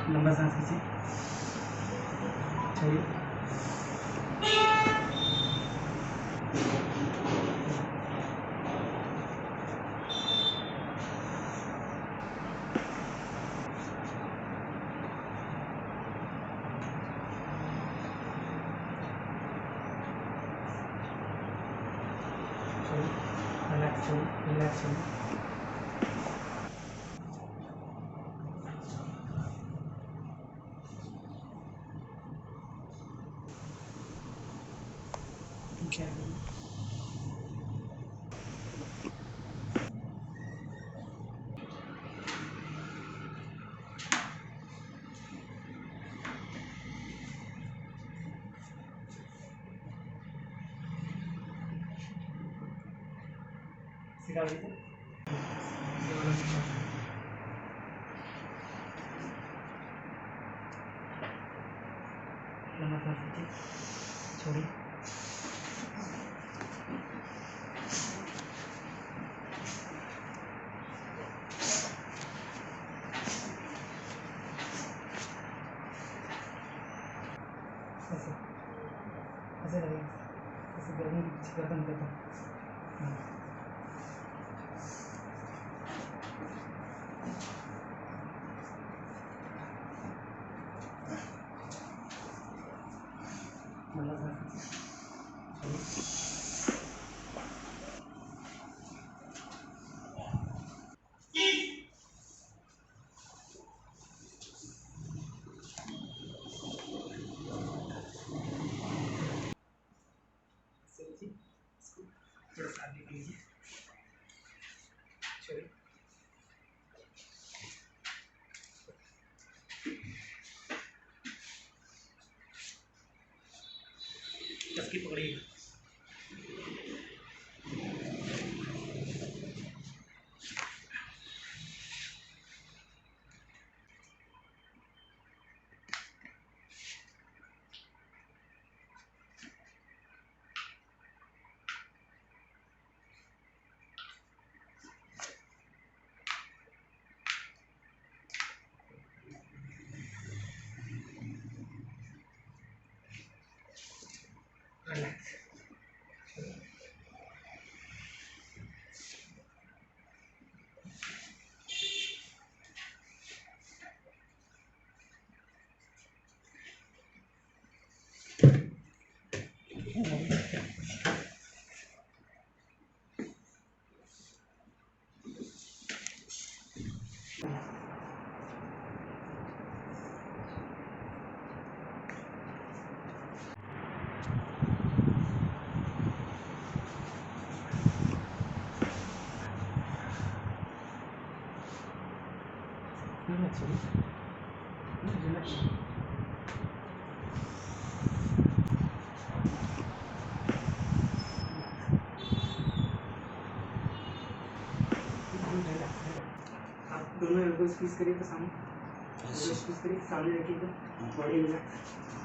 लंबा सांस खींचिए, छोड़िए। रिलैक्स छोड़िए, रिलैक्स छोड़िए। क्या सिखा दीजिए। लंबा सांस खींचिए, छोड़िए। ऐसे ऐसे लगेगा, ऐसे गर्दन के पीछे गर्दन गर्दन। लंबा सांस खींचिए, छोड़िए। इसको थोड़ा सा आगे कर लीजिए, छोड़िए। कस के पकड़िएगा। रिलैक्स। रिलैक्स छोड़िए, रिलैक्स। आप दोनों एल्बोज स्क्वीज करिए तो सामने, एल्बोज स्क्वीज करिए, सामने रखिए तो बॉडी रिलैक्स।